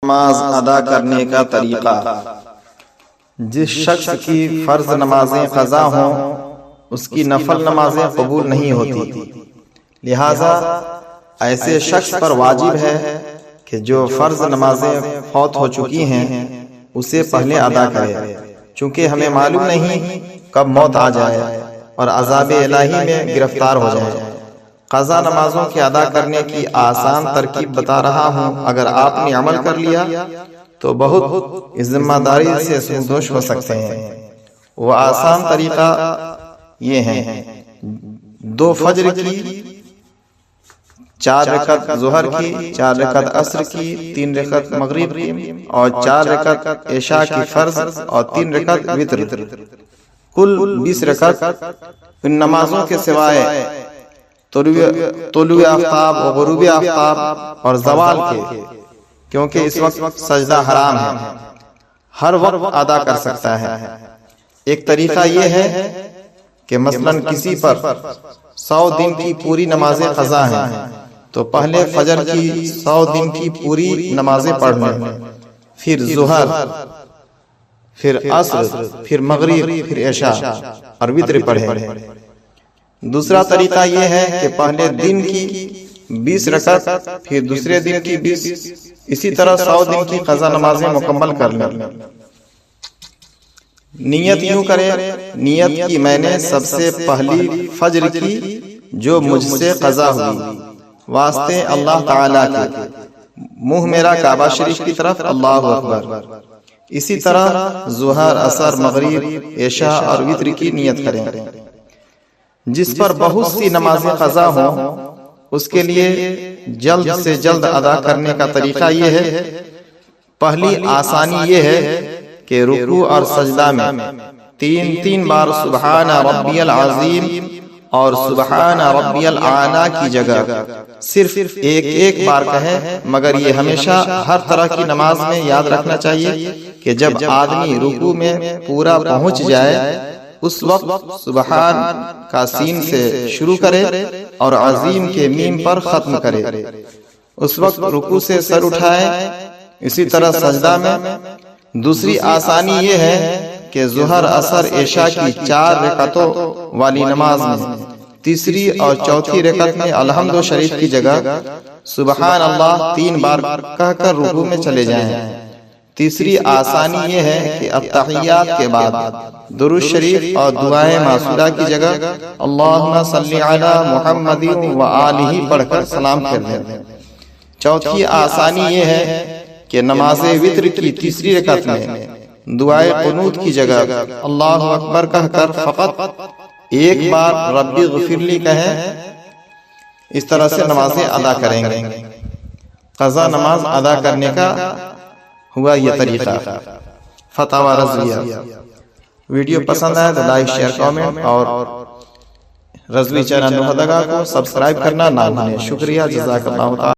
نماز ادا کرنے کا طریقہ۔ جس شخص کی فرض نمازیں قضا ہوں اس کی نفل نمازیں قبول نہیں ہوتی، لہذا ایسے شخص پر واجب ہے کہ جو فرض نمازیں فوت ہو چکی ہیں اسے پہلے ادا کرے، چونکہ ہمیں معلوم نہیں کب موت آ جائے اور عذاب الہی میں گرفتار ہو جائے۔ قضا نمازوں کے ادا کرنے کی آسان ترکیب بتا رہا ہوں، اگر آپ نے عمل کر لیا تو بہت ذمہ داری سے سودوش ہو سکتے ہیں۔ وہ آسان طریقہ یہ ہیں: 2 فجر کی، 4 رکعت ظہر کی، 4 رکعت عصر کی، 3 رکعت مغرب کی اور 4 رکعت عشاء کی فرض اور 3 رکعت وتر، کل 20 رکعت۔ ان نمازوں کے سوائے طلوع آفتاب و غروب آفتاب اور زوال کے، کیونکہ اس وقت سجدہ حرام ہے، ہر وقت ادا کر سکتا ہے۔ ایک طریقہ یہ ہے کہ مثلاً کسی پر 100 دن کی پوری نمازیں قضا ہیں تو پہلے فجر کی 100 دن کی پوری نمازیں پڑھ لیں، پھر ظہر، پھر عصر، پھر مغرب، پھر عشاء اور وتر پڑھیں۔ دوسرا طریقہ یہ ہے کہ پہلے دن کی 20 رکعت، پھر دوسرے دن کی 20، اسی طرح 100 دن کی قضا نمازیں مکمل کر لیں۔ نیت یوں کرے: نیت کی میں نے سب سے پہلی فجر کی جو مجھ سے قضا ہوئی، واسطے اللہ تعالیٰ کے، منہ میرا کعبہ شریف کی طرف، اللہ اکبر۔ اسی طرح ظہر، عصر، مغرب، عشاء اور وتر کی نیت کریں۔ جس پر بہت سی نمازیں قضا ہوں اس کے لیے جلد سے جلد ادا کرنے کا طریقہ یہ ہے: پہلی آسانی یہ ہے کہ رکوع اور سجدہ میں 3 بار سبحان ربی العظیم اور سبحان ربی الاعلی کی جگہ صرف ایک بار کہیں، مگر یہ ہمیشہ ہر طرح کی نماز میں یاد رکھنا چاہیے کہ جب آدمی رکوع میں پورا پہنچ جائے اس وقت سبحان کا سین سے شروع کرے اور عظیم کے میم پر ختم کرے، اس وقت رکوع سے سر اٹھائے۔ اسی طرح سجدہ میں دوسری آسانی یہ ہے کہ ظہر، عصر، عشاء کی 4 رکعتوں والی نماز میں تیسری اور چوتھی رکعت میں الحمد شریف کی جگہ سبحان اللہ 3 بار کہہ کر رکوع میں چلے جائیں۔ تیسری آسانی یہ ہے کہ التحیات کے بعد درود شریف اور دعائیں معصورہ کی جگہ اللہم صلی علی محمد و آلہ پڑھ کر سلام پھیر دیں۔ چوتھی آسانی یہ ہے کہ نماز وتر کی تیسری رکعت میں دعائے قنوت کی جگہ اللہ اکبر کہہ کر فقط 1 بار ربی غفر لی کہیں۔ اس طرح سے نمازیں ادا کریں گے۔ قضا نماز ادا کرنے کا ہوا یہ طریقہ۔ فتاوی رضویہ۔ ویڈیو پسند آئے تو لائک، شیئر، کامنٹ اور رضوی چینل کو سبسکرائب کرنا نہ بھولیں۔ شکریہ، جزاک اللہ تعالی۔